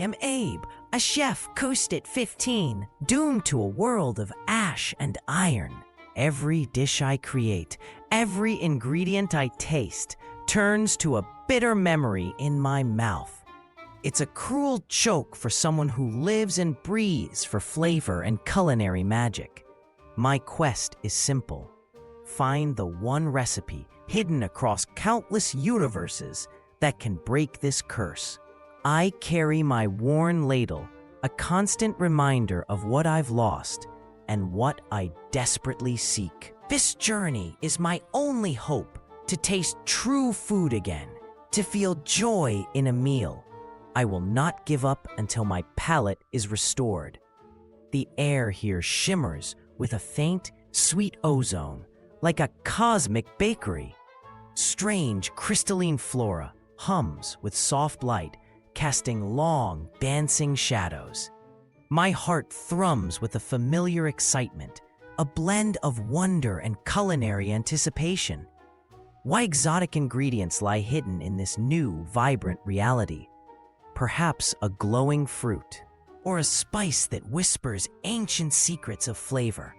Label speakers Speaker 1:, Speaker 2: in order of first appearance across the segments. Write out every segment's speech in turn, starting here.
Speaker 1: am Abe, a chef cursed at 15, doomed to a world of ash and iron. Every dish I create, every ingredient I taste, turns to a bitter memory in my mouth. It's a cruel joke for someone who lives and breathes for flavor and culinary magic. My quest is simple. Find the one recipe hidden across countless universes that can break this curse. I carry my worn ladle, a constant reminder of what I've lost and what I desperately seek. This journey is my only hope to taste true food again, to feel joy in a meal. I will not give up until my palate is restored. The air here shimmers with a faint, sweet ozone, like a cosmic bakery. Strange, crystalline flora hums with soft light, casting long, dancing shadows. My heart thrums with a familiar excitement, a blend of wonder and culinary anticipation. Why exotic ingredients lie hidden in this new, vibrant reality? Perhaps a glowing fruit, or a spice that whispers ancient secrets of flavor.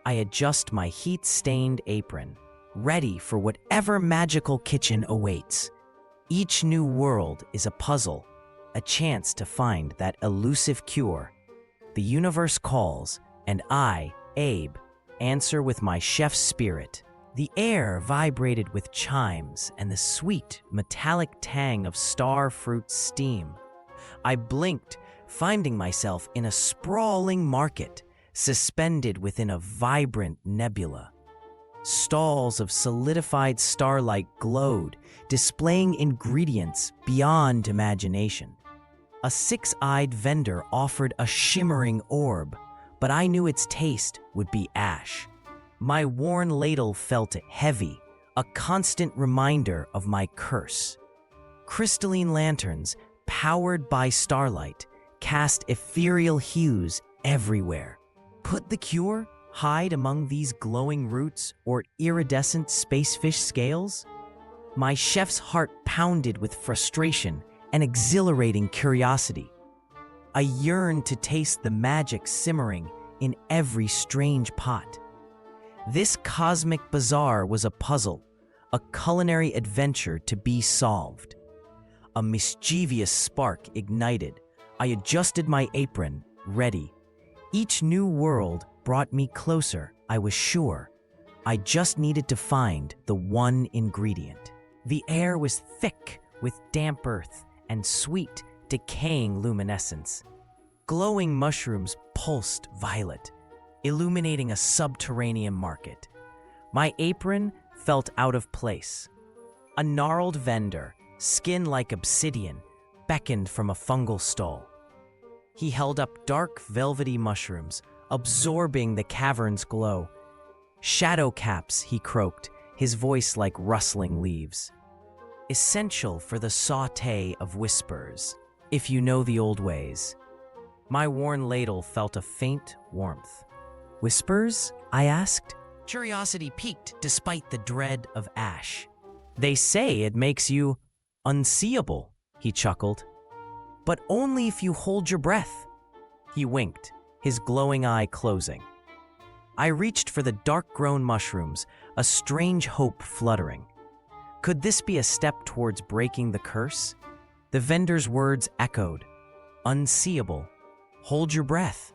Speaker 1: I adjust my heat-stained apron, ready for whatever magical kitchen awaits. Each new world is a puzzle, a chance to find that elusive cure. The universe calls, and I, Abe, answer with my chef's spirit. The air vibrated with chimes and the sweet, metallic tang of star fruit steam. I blinked, finding myself in a sprawling market, suspended within a vibrant nebula. Stalls of solidified starlight glowed, displaying ingredients beyond imagination. A six-eyed vendor offered a shimmering orb, but I knew its taste would be ash. My worn ladle felt heavy, a constant reminder of my curse. Crystalline lanterns, powered by starlight, cast ethereal hues everywhere. Could the cure hide among these glowing roots or iridescent spacefish scales? My chef's heart pounded with frustration and exhilarating curiosity. I yearned to taste the magic simmering in every strange pot. This cosmic bazaar was a puzzle, a culinary adventure to be solved. A mischievous spark ignited. I adjusted my apron, ready. Each new world brought me closer, I was sure. I just needed to find the one ingredient. The air was thick with damp earth and sweet, decaying luminescence. Glowing mushrooms pulsed violet, illuminating a subterranean market. My apron felt out of place. A gnarled vendor, skin like obsidian, beckoned from a fungal stall. He held up dark, velvety mushrooms, absorbing the cavern's glow. Shadow caps, he croaked, his voice like rustling leaves. Essential for the sauté of whispers, if you know the old ways. My worn ladle felt a faint warmth. Whispers? I asked. Curiosity piqued despite the dread of ash. They say it makes you unseeable, he chuckled. But only if you hold your breath. He winked, his glowing eye closing. I reached for the dark-grown mushrooms, a strange hope fluttering. Could this be a step towards breaking the curse? The vendor's words echoed. Unseeable. Hold your breath.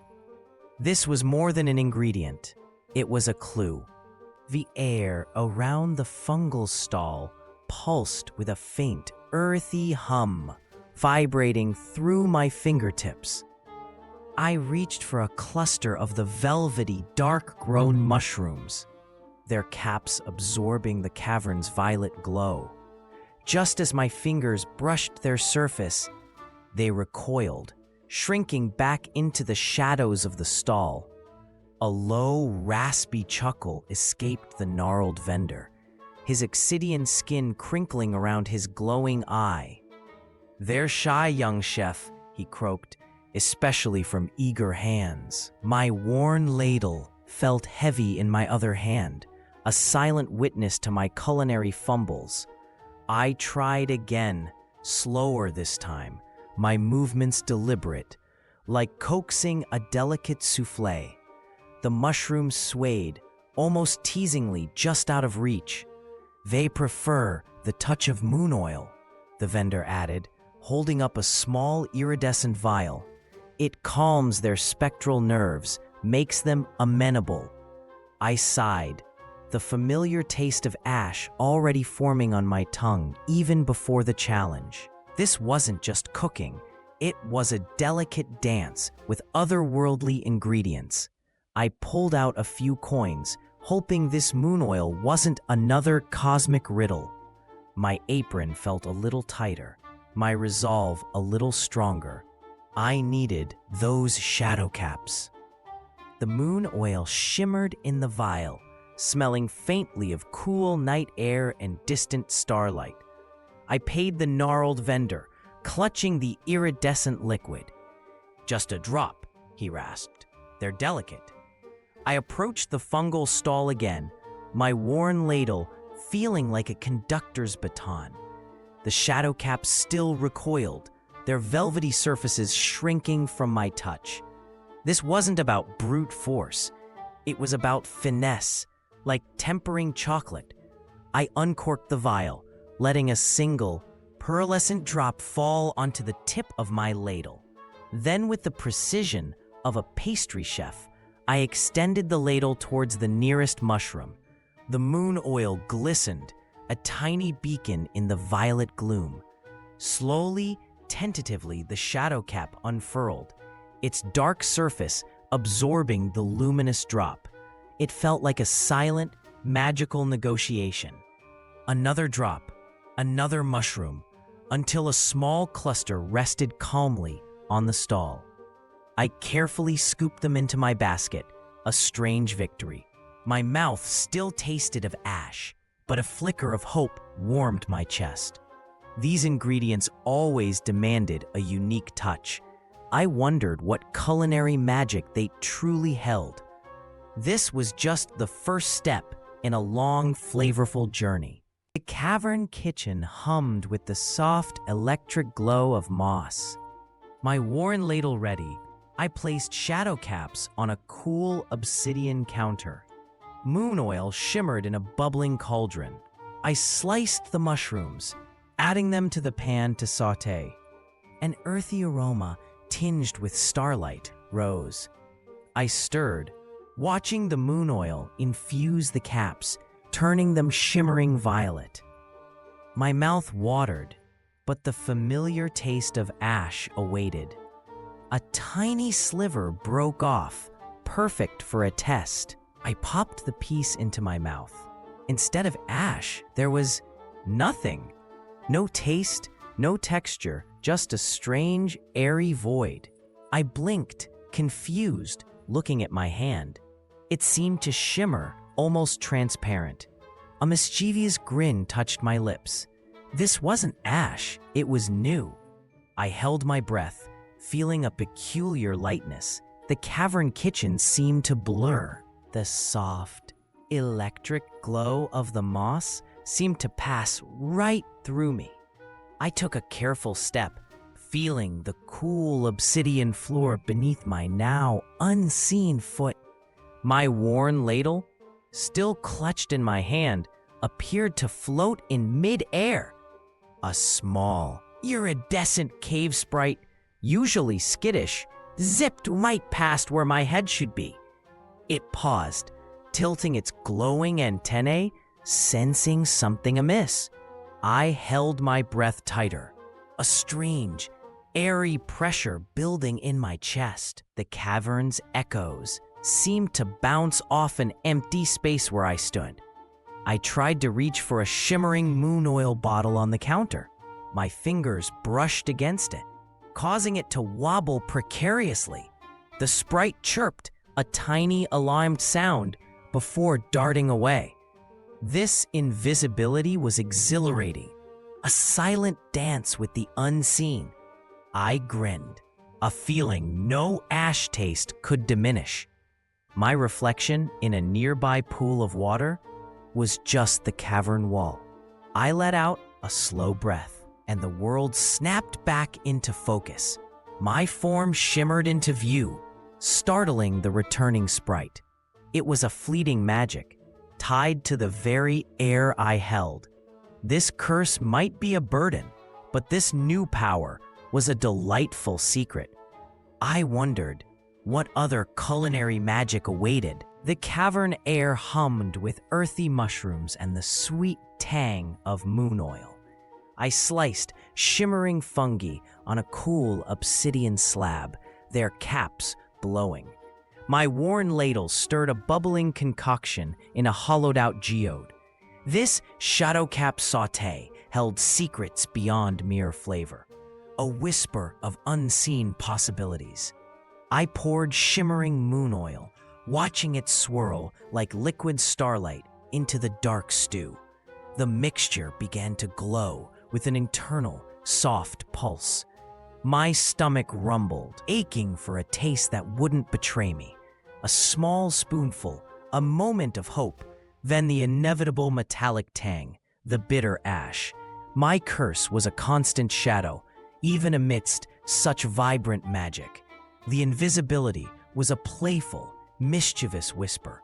Speaker 1: This was more than an ingredient. It was a clue. The air around the fungal stall pulsed with a faint, earthy hum, vibrating through my fingertips. I reached for a cluster of the velvety, dark-grown mushrooms, their caps absorbing the cavern's violet glow. Just as my fingers brushed their surface, they recoiled, shrinking back into the shadows of the stall. A low, raspy chuckle escaped the gnarled vendor, his obsidian skin crinkling around his glowing eye. "They're shy, young chef," he croaked, especially from eager hands. My worn ladle felt heavy in my other hand, a silent witness to my culinary fumbles. I tried again, slower this time, my movements deliberate, like coaxing a delicate soufflé. The mushrooms swayed, almost teasingly just out of reach. "They prefer the touch of moon oil," the vendor added, holding up a small iridescent vial. "It calms their spectral nerves, makes them amenable." I sighed, the familiar taste of ash already forming on my tongue even before the challenge. This wasn't just cooking, it was a delicate dance with otherworldly ingredients. I pulled out a few coins, hoping this moon oil wasn't another cosmic riddle. My apron felt a little tighter, my resolve a little stronger. I needed those shadow caps. The moon oil shimmered in the vial, smelling faintly of cool night air and distant starlight. I paid the gnarled vendor, clutching the iridescent liquid. "Just a drop," he rasped. "They're delicate." I approached the fungal stall again, my worn ladle feeling like a conductor's baton. The shadow caps still recoiled, their velvety surfaces shrinking from my touch. This wasn't about brute force. It was about finesse, like tempering chocolate. I uncorked the vial, letting a single, pearlescent drop fall onto the tip of my ladle. Then, with the precision of a pastry chef, I extended the ladle towards the nearest mushroom. The moon oil glistened, a tiny beacon in the violet gloom. Slowly, tentatively, the shadow cap unfurled, its dark surface absorbing the luminous drop. It felt like a silent, magical negotiation. Another drop, another mushroom, until a small cluster rested calmly on the stall. I carefully scooped them into my basket, a strange victory. My mouth still tasted of ash, but a flicker of hope warmed my chest. These ingredients always demanded a unique touch. I wondered what culinary magic they truly held. This was just the first step in a long, flavorful journey. The cavern kitchen hummed with the soft, electric glow of moss. My worn ladle ready, I placed shadow caps on a cool obsidian counter. Moon oil shimmered in a bubbling cauldron. I sliced the mushrooms, adding them to the pan to sauté. An earthy aroma, tinged with starlight, rose. I stirred, watching the moon oil infuse the caps, turning them shimmering violet. My mouth watered, but the familiar taste of ash awaited. A tiny sliver broke off, perfect for a test. I popped the piece into my mouth. Instead of ash, there was nothing. No taste, no texture, just a strange, airy void. I blinked, confused, looking at my hand. It seemed to shimmer, almost transparent. A mischievous grin touched my lips. This wasn't ash, it was new. I held my breath, feeling a peculiar lightness. The cavern kitchen seemed to blur. The soft, electric glow of the moss seemed to pass right through me. I took a careful step, feeling the cool obsidian floor beneath my now unseen foot. My worn ladle, still clutched in my hand, appeared to float in mid-air. A small, iridescent cave sprite, usually skittish, zipped right past where my head should be. It paused, tilting its glowing antennae, sensing something amiss. I held my breath tighter, a strange, airy pressure building in my chest. The cavern's echoes seemed to bounce off an empty space where I stood. I tried to reach for a shimmering moon oil bottle on the counter. My fingers brushed against it, causing it to wobble precariously. The sprite chirped, a tiny alarmed sound, before darting away. This invisibility was exhilarating, a silent dance with the unseen. I grinned, a feeling no ash taste could diminish. My reflection in a nearby pool of water was just the cavern wall. I let out a slow breath. and the world snapped back into focus. My form shimmered into view, startling the returning sprite. It was a fleeting magic, tied to the very air I held. This curse might be a burden, but this new power was a delightful secret. I wondered what other culinary magic awaited. The cavern air hummed with earthy mushrooms and the sweet tang of moon oil. I sliced shimmering fungi on a cool obsidian slab, their caps glowing. My worn ladle stirred a bubbling concoction in a hollowed-out geode. This shadow-cap sauté held secrets beyond mere flavor, a whisper of unseen possibilities. I poured shimmering moon oil, watching it swirl like liquid starlight into the dark stew. The mixture began to glow with an internal, soft pulse. My stomach rumbled, aching for a taste that wouldn't betray me. A small spoonful, a moment of hope, then the inevitable metallic tang, the bitter ash. My curse was a constant shadow, even amidst such vibrant magic. The invisibility was a playful, mischievous whisper.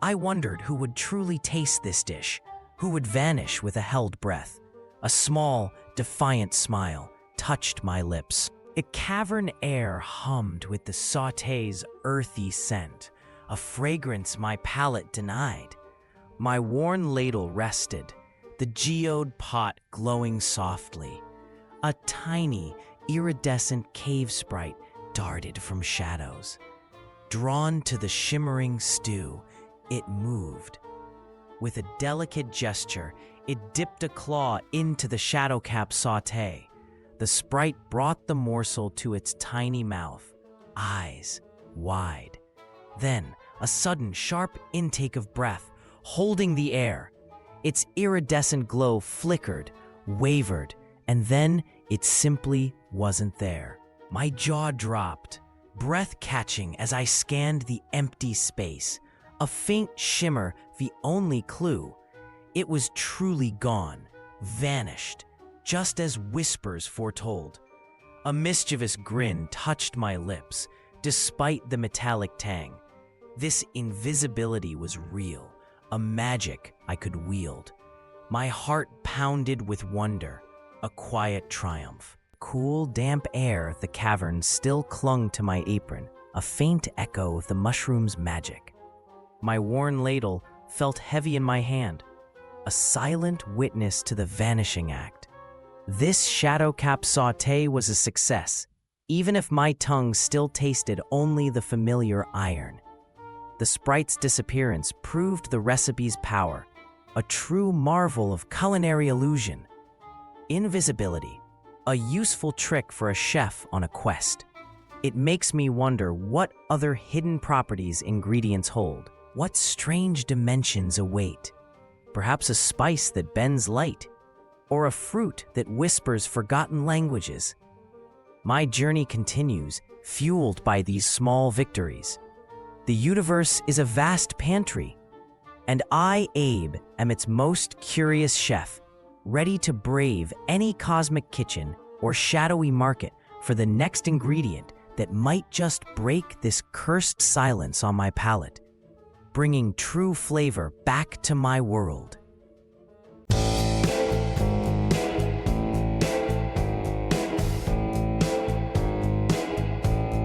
Speaker 1: I wondered who would truly taste this dish, who would vanish with a held breath. A small, defiant smile touched my lips. The cavern air hummed with the sauté's earthy scent, a fragrance my palate denied. My worn ladle rested, the geode pot glowing softly. A tiny, iridescent cave sprite darted from shadows. Drawn to the shimmering stew, it moved. With a delicate gesture, it dipped a claw into the shadow-cap sauté. The sprite brought the morsel to its tiny mouth, eyes wide. Then, a sudden, sharp intake of breath, holding the air. Its iridescent glow flickered, wavered, and then it simply wasn't there. My jaw dropped, breath catching as I scanned the empty space. A faint shimmer, the only clue. It was truly gone, vanished, just as whispers foretold. A mischievous grin touched my lips, despite the metallic tang. This invisibility was real, a magic I could wield. My heart pounded with wonder, a quiet triumph. Cool, damp air of the cavern still clung to my apron, a faint echo of the mushroom's magic. My worn ladle felt heavy in my hand, a silent witness to the vanishing act. This shadow-cap sauté was a success, even if my tongue still tasted only the familiar iron. The sprite's disappearance proved the recipe's power, a true marvel of culinary illusion. Invisibility, a useful trick for a chef on a quest. It makes me wonder what other hidden properties ingredients hold, what strange dimensions await. Perhaps a spice that bends light, or a fruit that whispers forgotten languages. My journey continues, fueled by these small victories. The universe is a vast pantry, and I, Abe, am its most curious chef, ready to brave any cosmic kitchen or shadowy market for the next ingredient that might just break this cursed silence on my palate, bringing true flavor back to my world.